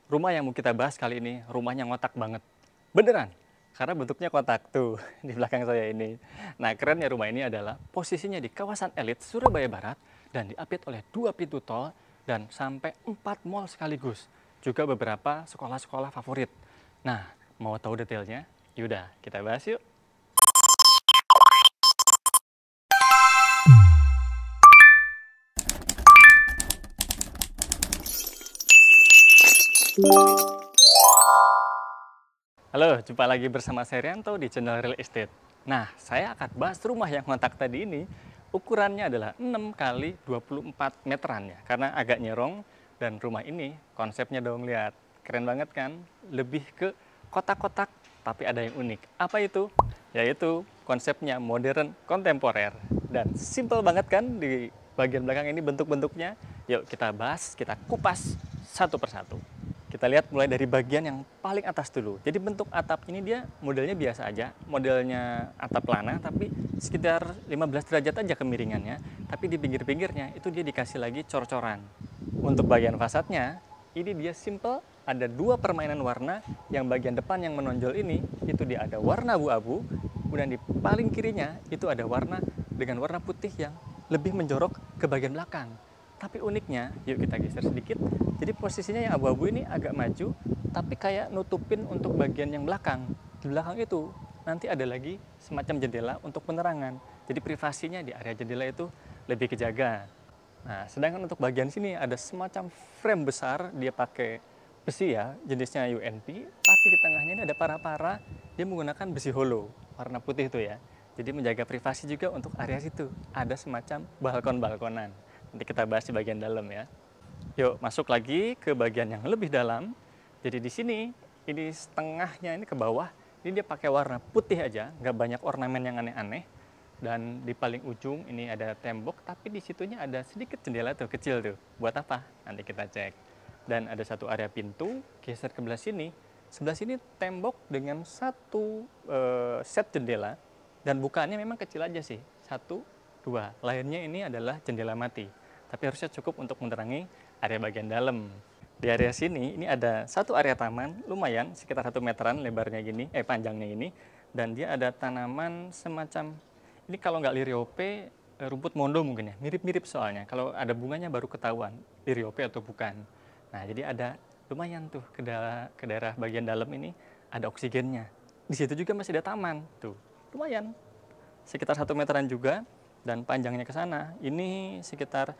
Rumah yang mau kita bahas kali ini, rumahnya ngotak banget. Beneran, karena bentuknya kotak tuh di belakang saya ini. Nah, kerennya rumah ini adalah posisinya di kawasan elit Surabaya Barat dan diapit oleh 2 pintu tol dan sampai 4 mall sekaligus. Juga beberapa sekolah-sekolah favorit. Nah, mau tahu detailnya? Yaudah, kita bahas yuk. Halo, jumpa lagi bersama saya Rianto di channel Real Estate. Nah, saya akan bahas rumah yang kontak tadi ini. Ukurannya adalah 6 kali 24 meteran ya, karena agak nyerong. Dan rumah ini konsepnya dong, lihat. Keren banget kan? Lebih ke kotak-kotak, tapi ada yang unik. Apa itu? Yaitu konsepnya modern kontemporer. Dan simple banget kan di bagian belakang ini bentuk-bentuknya. Yuk kita bahas, kita kupas satu persatu. Kita lihat mulai dari bagian yang paling atas dulu. Jadi bentuk atap ini dia modelnya biasa aja, modelnya atap lana, tapi sekitar 15 derajat aja kemiringannya. Tapi di pinggir-pinggirnya itu dia dikasih lagi cor-coran. Untuk bagian fasadnya, ini dia simple, ada 2 permainan warna. Yang bagian depan yang menonjol ini, itu dia ada warna abu-abu. Kemudian di paling kirinya, itu ada warna dengan warna putih yang lebih menjorok ke bagian belakang. Tapi uniknya, yuk kita geser sedikit. Jadi posisinya yang abu-abu ini agak maju, tapi kayak nutupin untuk bagian yang belakang. Di belakang itu nanti ada lagi semacam jendela untuk penerangan. Jadi privasinya di area jendela itu lebih kejaga. Nah, sedangkan untuk bagian sini ada semacam frame besar, dia pakai besi ya, jenisnya UNP, tapi di tengahnya ini ada para-para, dia menggunakan besi hollow, warna putih itu ya. Jadi menjaga privasi juga untuk area situ. Ada semacam balkon-balkonan. Nanti kita bahas di bagian dalam ya. Yuk masuk lagi ke bagian yang lebih dalam. Jadi di sini, ini setengahnya ini ke bawah, ini dia pakai warna putih aja, nggak banyak ornamen yang aneh-aneh. Dan di paling ujung ini ada tembok, tapi di situnya ada sedikit jendela tuh, kecil tuh. Buat apa? Nanti kita cek. Dan ada satu area pintu, geser ke sebelah sini. Sebelah sini tembok dengan satu set jendela, dan bukaannya memang kecil aja sih, 1, 2. Lainnya ini adalah jendela mati. Tapi harusnya cukup untuk menerangi area bagian dalam. Di area sini, ini ada satu area taman, lumayan, sekitar 1 meteran lebarnya gini, panjangnya ini. Dan dia ada tanaman semacam, ini kalau nggak liriope, rumput mondo mungkin ya, mirip-mirip soalnya. Kalau ada bunganya baru ketahuan, liriope atau bukan. Nah, jadi ada lumayan tuh ke daerah bagian dalam ini, ada oksigennya. Di situ juga masih ada taman, tuh, lumayan. Sekitar 1 meteran juga, dan panjangnya ke sana ini sekitar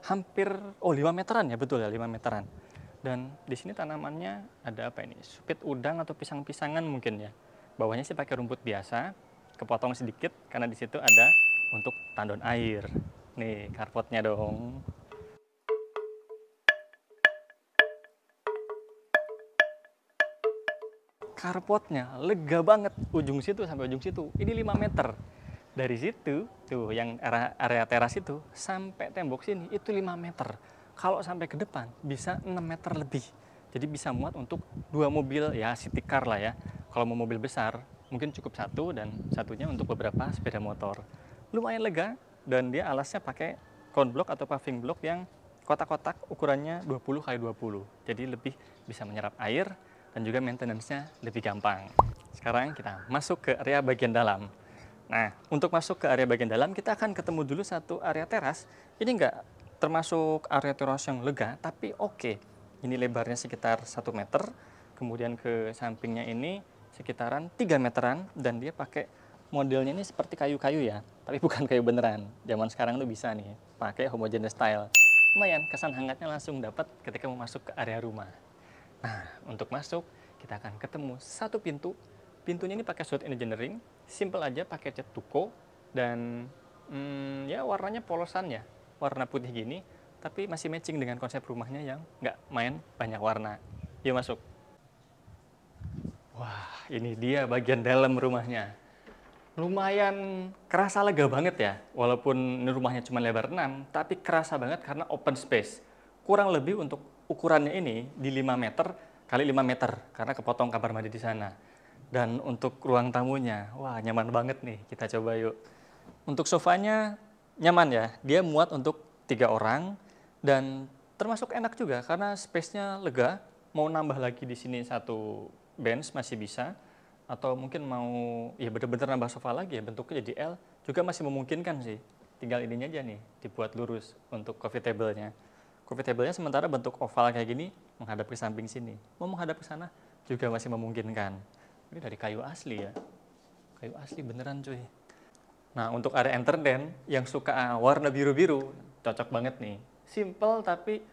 hampir 5 meteran ya, betul ya, 5 meteran. Dan di sini tanamannya ada apa ini? Supit udang atau pisang-pisangan mungkin ya. Bawahnya sih pakai rumput biasa, kepotong sedikit karena di situ ada untuk tandon air. Nih, karpotnya dong. Karpotnya lega banget, ujung situ sampai ujung situ. Ini 5 meter. Dari situ, tuh yang area teras itu, sampai tembok sini, itu 5 meter. Kalau sampai ke depan, bisa 6 meter lebih. Jadi bisa muat untuk 2 mobil, ya city car lah ya. Kalau mau mobil besar, mungkin cukup 1, dan satunya untuk beberapa sepeda motor. Lumayan lega, dan dia alasnya pakai cone block atau paving block yang kotak-kotak ukurannya 20 kali 20. Jadi lebih bisa menyerap air, dan juga maintenance-nya lebih gampang. Sekarang kita masuk ke area bagian dalam. Nah, untuk masuk ke area bagian dalam, kita akan ketemu dulu satu area teras. Ini enggak termasuk area teras yang lega, tapi oke. Ini lebarnya sekitar 1 meter, kemudian ke sampingnya ini sekitaran 3 meteran, dan dia pakai modelnya ini seperti kayu-kayu ya, tapi bukan kayu beneran. Zaman sekarang tuh bisa nih, pakai homogeneous style. Lumayan, kesan hangatnya langsung dapat ketika mau masuk ke area rumah. Nah, untuk masuk, kita akan ketemu satu pintu. Pintunya ini pakai South Engineering, simple aja, pakai cat tuko, dan ya warnanya polosan ya, warna putih gini, tapi masih matching dengan konsep rumahnya yang nggak main banyak warna. Yuk masuk. Wah, ini dia bagian dalam rumahnya. Lumayan kerasa lega banget ya, walaupun ini rumahnya cuma lebar 6, tapi kerasa banget karena open space. Kurang lebih untuk ukurannya ini di 5 meter kali 5 meter, karena kepotong kamar mandi di sana. Dan untuk ruang tamunya, wah nyaman banget nih, kita coba yuk. Untuk sofanya nyaman ya, dia muat untuk 3 orang, dan termasuk enak juga karena space-nya lega, mau nambah lagi di sini satu bench masih bisa, atau mungkin mau ya bener-bener nambah sofa lagi ya bentuknya jadi L juga masih memungkinkan sih. Tinggal ininya aja nih dibuat lurus untuk coffee table-nya. Coffee table-nya sementara bentuk oval kayak gini menghadap ke samping sini. Mau menghadap ke sana juga masih memungkinkan. Ini dari kayu asli ya. Kayu asli beneran cuy. Nah, untuk area entertain yang suka warna biru-biru, cocok banget nih. Simple tapi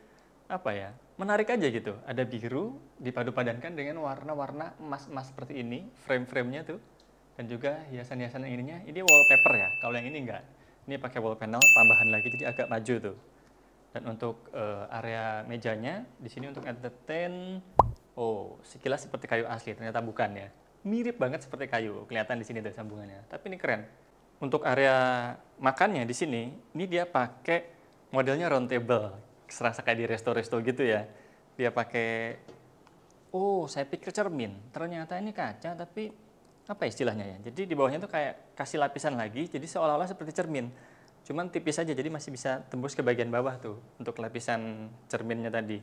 apa ya, menarik aja gitu. Ada biru dipadu-padankan dengan warna-warna emas-emas seperti ini, frame-framenya tuh. Dan juga hiasan-hiasan ininya, ini wallpaper ya. Kalau yang ini enggak. Ini pakai wall panel tambahan lagi, jadi agak maju tuh. Dan untuk area mejanya, di sini untuk entertain, oh sekilas seperti kayu asli, ternyata bukan ya. Mirip banget seperti kayu, kelihatan di sini tuh sambungannya. Tapi ini keren. Untuk area makannya di sini, ini dia pakai modelnya round table, serasa kayak di resto-resto gitu ya. Dia pakai, oh saya pikir cermin, ternyata ini kaca tapi apa istilahnya ya? Jadi di bawahnya tuh kayak kasih lapisan lagi, jadi seolah-olah seperti cermin. Cuman tipis aja, jadi masih bisa tembus ke bagian bawah tuh untuk lapisan cerminnya tadi.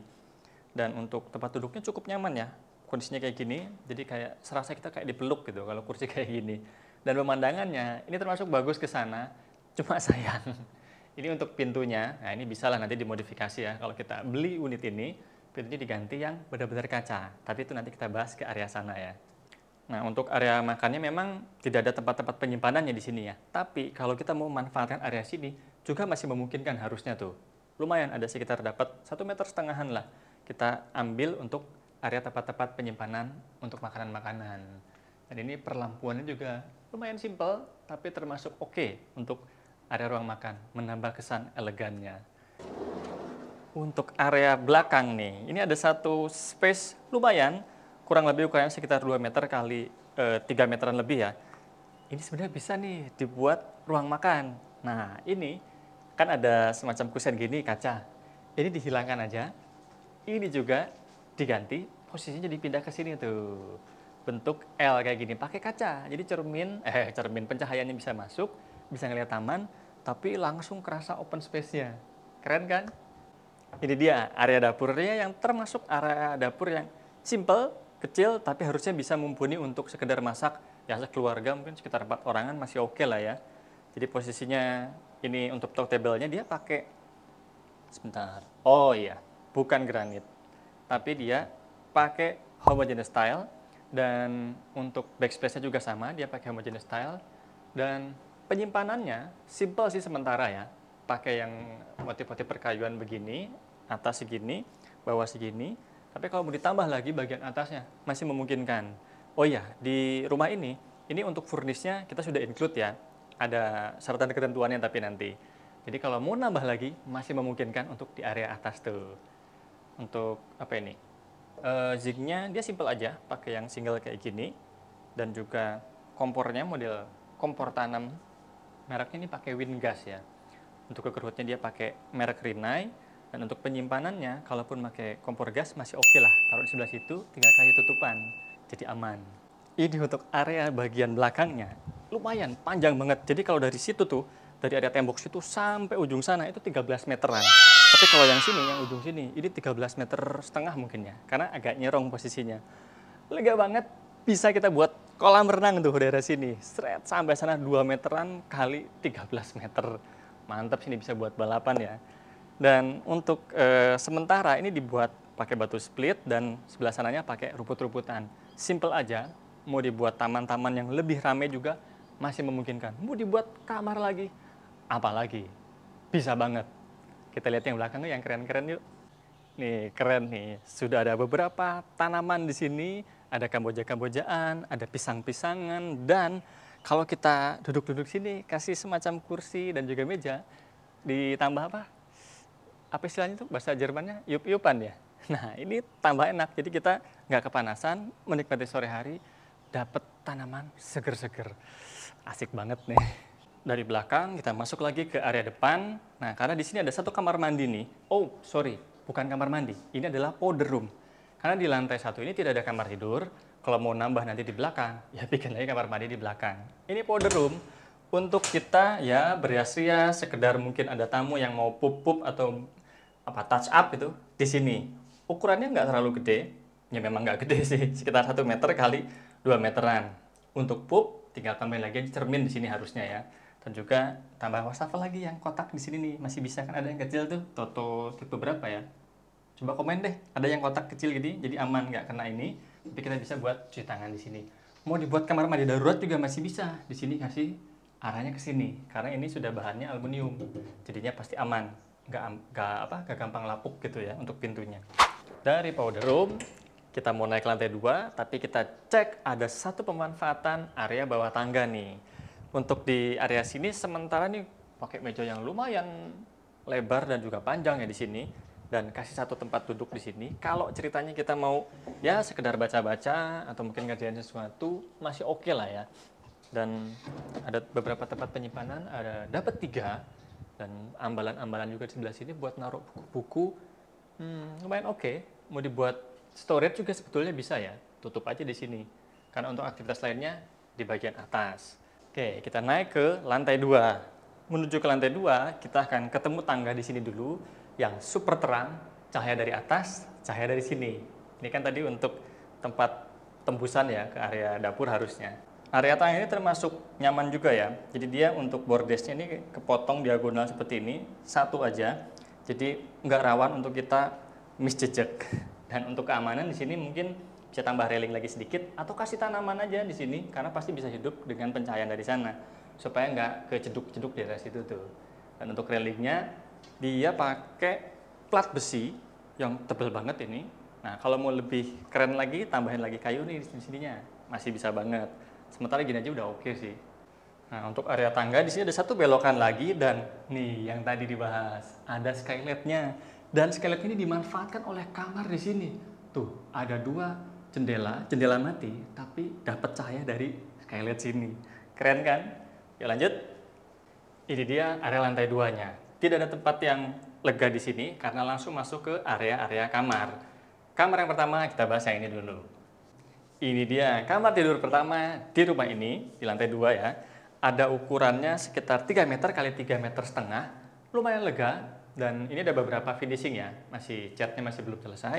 Dan untuk tempat duduknya cukup nyaman ya, kondisinya kayak gini, jadi kayak serasa kita kayak dipeluk gitu kalau kursi kayak gini. Dan pemandangannya ini termasuk bagus ke sana, cuma sayang ini untuk pintunya. Nah ini bisa lah nanti dimodifikasi ya, kalau kita beli unit ini pintunya diganti yang benar-benar kaca, tapi itu nanti kita bahas ke area sana ya. Nah untuk area makannya memang tidak ada tempat-tempat penyimpanannya di sini ya, tapi kalau kita mau manfaatkan area sini juga masih memungkinkan harusnya tuh. Lumayan ada sekitar dapat 1,5 meter lah kita ambil untuk area tempat-tempat penyimpanan untuk makanan-makanan. Dan ini perlampuannya juga lumayan simple, tapi termasuk oke untuk area ruang makan, menambah kesan elegannya. Untuk area belakang nih, ini ada satu space lumayan, kurang lebih ukurannya sekitar 2 meter kali 3 meteran lebih ya. Ini sebenarnya bisa nih dibuat ruang makan. Nah ini kan ada semacam kusen gini kaca, ini dihilangkan aja, ini juga diganti, posisinya dipindah ke sini tuh. Bentuk L kayak gini, pakai kaca. Jadi cermin pencahayaannya bisa masuk, bisa ngeliat taman, tapi langsung kerasa open space-nya. Keren kan? Ini dia area dapurnya yang termasuk area dapur yang simple, kecil, tapi harusnya bisa mumpuni untuk sekedar masak ya sekeluarga, mungkin sekitar 4 orangan masih oke lah ya. Jadi posisinya ini untuk top table-nya dia pakai, sebentar. Oh iya, bukan granit. Tapi dia pakai homogeneous style. Dan untuk backsplash-nya juga sama, dia pakai homogeneous style. Dan penyimpanannya simple sih sementara ya. Pakai yang motif-motif perkayuan begini, atas segini, bawah segini. Tapi kalau mau ditambah lagi bagian atasnya, masih memungkinkan. Oh iya, di rumah ini untuk furnish-nya kita sudah include ya. Ada syarat dan ketentuannya tapi nanti. Jadi kalau mau nambah lagi, masih memungkinkan untuk di area atas tuh. Untuk apa ini? Zinc-nya dia simple aja, pakai yang single kayak gini. Dan juga kompornya model kompor tanam. Mereknya ini pakai Wingas ya. Untuk kekerutnya dia pakai merek Rinnai. Dan untuk penyimpanannya, kalaupun pakai kompor gas masih oke lah. Taruh di sebelah situ, tinggal kasih tutupan. Jadi aman. Ini untuk area bagian belakangnya, lumayan panjang banget. Jadi kalau dari situ tuh, dari area tembok situ sampai ujung sana itu 13 meteran. Tapi kalau yang sini, yang ujung sini, ini 13,5 meter mungkin ya. Karena agak nyerong posisinya. Lega banget, bisa kita buat kolam renang tuh daerah sini. Seret sampai sana 2 meteran kali 13 meter. Mantap, sini bisa buat balapan ya. Dan untuk sementara ini dibuat pakai batu split dan sebelah sananya pakai rumput-rumputan. Simple aja, mau dibuat taman-taman yang lebih ramai juga masih memungkinkan. Mau dibuat kamar lagi, apalagi bisa banget. Kita lihat yang belakang yang keren-keren yuk. Nih keren nih, sudah ada beberapa tanaman di sini, ada kamboja-kambojaan, ada pisang-pisangan, dan kalau kita duduk-duduk sini kasih semacam kursi dan juga meja, ditambah apa? Apa istilahnya itu bahasa Jermannya? Yup-yupan ya. Nah ini tambah enak, jadi kita nggak kepanasan, menikmati sore hari, dapat tanaman seger-seger. Asik banget nih. Dari belakang kita masuk lagi ke area depan. Nah karena di sini ada satu kamar mandi nih. Oh sorry, bukan kamar mandi. Ini adalah powder room. Karena di lantai 1 ini tidak ada kamar tidur. Kalau mau nambah nanti di belakang, ya bikin lagi kamar mandi di belakang. Ini powder room untuk kita ya berhias-rias, sekedar mungkin ada tamu yang mau pup-pup atau apa touch up itu di sini. Ukurannya nggak terlalu gede, Ya memang nggak gede sih, sekitar 1 meter kali 2 meteran. Untuk pup, tinggal tambahin lagi cermin di sini harusnya ya. Dan juga tambah wastafel lagi yang kotak di sini nih, masih bisa kan ada yang kecil tuh, Toto tipe berapa ya? Coba komen deh, ada yang kotak kecil gini, jadi aman nggak kena ini. Tapi kita bisa buat cuci tangan di sini. Mau dibuat kamar mandi darurat juga masih bisa. Di sini kasih arahnya ke sini, karena ini sudah bahannya aluminium, jadinya pasti aman, nggak gampang lapuk gitu ya untuk pintunya. Dari powder room, kita mau naik lantai 2, tapi kita cek ada satu pemanfaatan area bawah tangga nih. Untuk di area sini sementara nih pakai meja yang lumayan lebar dan juga panjang ya di sini, dan kasih satu tempat duduk di sini. Kalau ceritanya kita mau ya sekedar baca-baca atau mungkin ngerjain sesuatu masih oke lah ya. Dan ada beberapa tempat penyimpanan, ada dapat 3, dan ambalan-ambalan juga di sebelah sini buat naruh buku-buku. Lumayan oke. Mau dibuat storage juga sebetulnya bisa ya, tutup aja di sini. Karena untuk aktivitas lainnya di bagian atas. Oke, kita naik ke lantai 2. Menuju ke lantai 2, kita akan ketemu tangga di sini dulu yang super terang, cahaya dari atas, cahaya dari sini. Ini kan tadi untuk tempat tembusan ya ke area dapur harusnya. Area tangga ini termasuk nyaman juga ya. Jadi dia untuk bordesnya ini kepotong diagonal seperti ini, satu aja. Jadi nggak rawan untuk kita misjejek. Dan untuk keamanan di sini mungkin bisa tambah railing lagi sedikit atau kasih tanaman aja di sini karena pasti bisa hidup dengan pencahayaan dari sana supaya nggak kejeduk-jeduk di daerah situ tuh. Dan untuk railingnya dia pakai plat besi yang tebal banget ini. Nah kalau mau lebih keren lagi tambahin lagi kayu nih di sininya masih bisa banget. Sementara gini aja udah oke sih. Nah untuk area tangga di sini ada satu belokan lagi dan nih yang tadi dibahas ada skylightnya. Dan skylight ini dimanfaatkan oleh kamar di sini. Tuh, ada 2 jendela mati, tapi dapat cahaya dari skylight sini. Keren kan? Ya lanjut. Ini dia area lantai 2-nya. Tidak ada tempat yang lega di sini karena langsung masuk ke area-area kamar. Kamar yang pertama kita bahas yang ini dulu. Ini dia kamar tidur pertama di rumah ini, di lantai 2 ya. Ada ukurannya sekitar 3 meter kali 3,5 meter. Lumayan lega. Dan ini ada beberapa finishing ya, catnya masih belum selesai.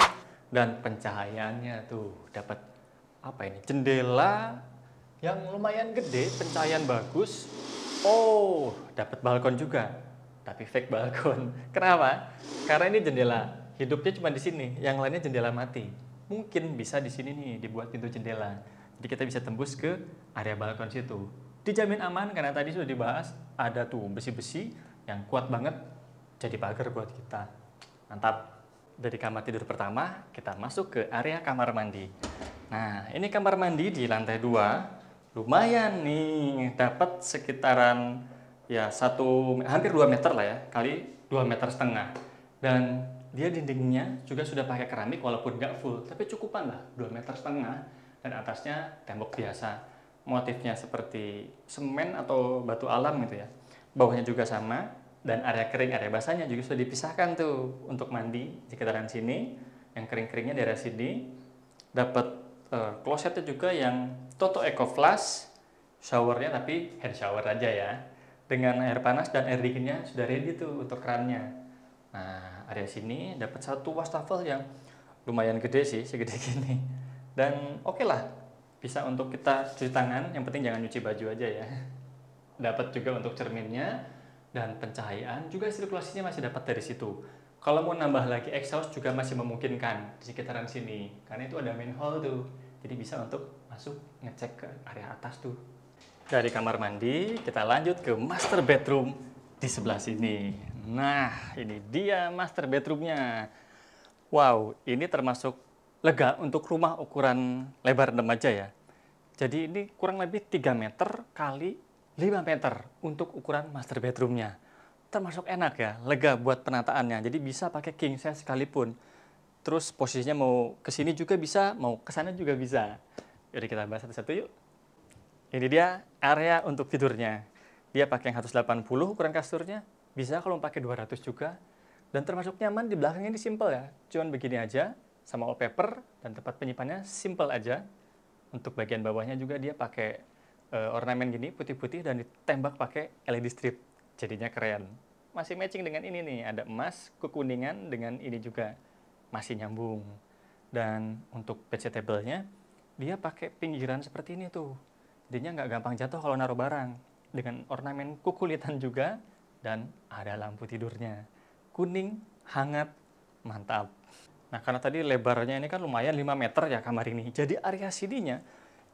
Dan pencahayaannya tuh dapat apa ini? Jendela yang lumayan gede, pencahayaan bagus. Oh, dapat balkon juga, tapi fake balkon. Kenapa? Karena ini jendela, hidupnya cuma di sini, yang lainnya jendela mati. Mungkin bisa di sini nih dibuat pintu jendela, jadi kita bisa tembus ke area balkon situ. Dijamin aman karena tadi sudah dibahas, ada tuh besi-besi yang kuat banget. Jadi pagar buat kita. Mantap. Dari kamar tidur pertama, kita masuk ke area kamar mandi. Nah, ini kamar mandi di lantai 2. Lumayan nih, dapat sekitaran ya hampir 2 meter lah ya, kali 2,5 meter. Dan dia dindingnya juga sudah pakai keramik walaupun nggak full, tapi cukupan lah 2,5 meter. Dan atasnya tembok biasa. Motifnya seperti semen atau batu alam gitu ya. Bawahnya juga sama. Dan area kering, area basahnya juga sudah dipisahkan tuh untuk mandi di sekitaran sini. Yang kering-keringnya di area sini. Dapat klosetnya juga yang Toto Eco Flush. Showernya tapi hand shower aja ya. Dengan air panas dan air dinginnya sudah ready tuh untuk kerannya. Nah, area sini dapat satu wastafel yang lumayan gede sih, segede gini. Dan oke lah, bisa untuk kita cuci tangan, yang penting jangan nyuci baju aja ya. Dapat juga untuk cerminnya. Dan pencahayaan juga sirkulasinya masih dapat dari situ. Kalau mau nambah lagi exhaust juga masih memungkinkan di sekitaran sini. Karena itu ada main hall tuh. Jadi bisa untuk masuk ngecek ke area atas tuh. Dari kamar mandi kita lanjut ke master bedroom di sebelah sini. Nah ini dia master bedroomnya. Wow ini termasuk lega untuk rumah ukuran lebar 6 aja ya. Jadi ini kurang lebih 3 meter kali 5 meter untuk ukuran master bedroomnya. Termasuk enak ya, lega buat penataannya. Jadi bisa pakai king size sekalipun. Terus posisinya mau ke sini juga bisa, mau ke sana juga bisa. Yaudah kita bahas satu-satu yuk. Ini dia area untuk tidurnya. Dia pakai yang 180 ukuran kasurnya. Bisa kalau mau pakai 200 juga. Dan termasuk nyaman di belakangnya ini simple ya. Cuman begini aja sama wallpaper dan tempat penyimpanannya simple aja. Untuk bagian bawahnya juga dia pakai ornamen gini putih-putih dan ditembak pakai LED strip, jadinya keren. Masih matching dengan ini nih, ada emas kekuningan dengan ini juga masih nyambung. Dan untuk vegetable-nya, dia pakai pinggiran seperti ini tuh. Jadinya nggak gampang jatuh kalau naruh barang. Dengan ornamen kukulitan juga, dan ada lampu tidurnya. Kuning, hangat, mantap. Nah, karena tadi lebarnya ini kan lumayan 5 meter ya kamar ini. Jadi area CD-nya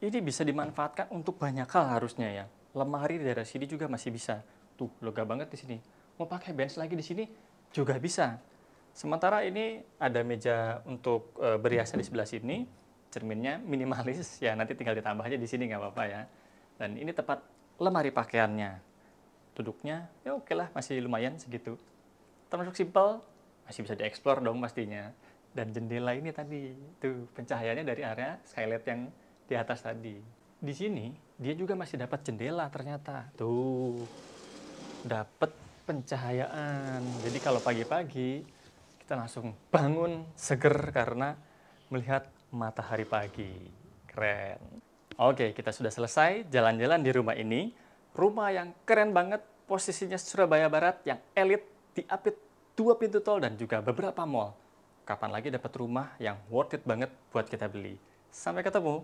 ini bisa dimanfaatkan untuk banyak hal harusnya ya. Lemari di daerah sini juga masih bisa. Tuh, lega banget di sini. Mau pakai bench lagi di sini juga bisa. Sementara ini ada meja untuk beriasan di sebelah sini, cerminnya minimalis ya, nanti tinggal ditambah aja di sini nggak apa-apa ya. Dan ini tempat lemari pakaiannya. Duduknya ya oke lah, masih lumayan segitu. Termasuk simpel, masih bisa dieksplor dong pastinya. Dan jendela ini tadi, tuh pencahayaannya dari area skylight yang di atas tadi. Di sini dia juga masih dapat jendela ternyata. Tuh, dapat pencahayaan. Jadi kalau pagi-pagi kita langsung bangun seger karena melihat matahari pagi. Keren. Oke, kita sudah selesai jalan-jalan di rumah ini. Rumah yang keren banget, posisinya Surabaya Barat yang elit, diapit 2 pintu tol dan juga beberapa mall. Kapan lagi dapat rumah yang worth it banget buat kita beli. Sampai ketemu.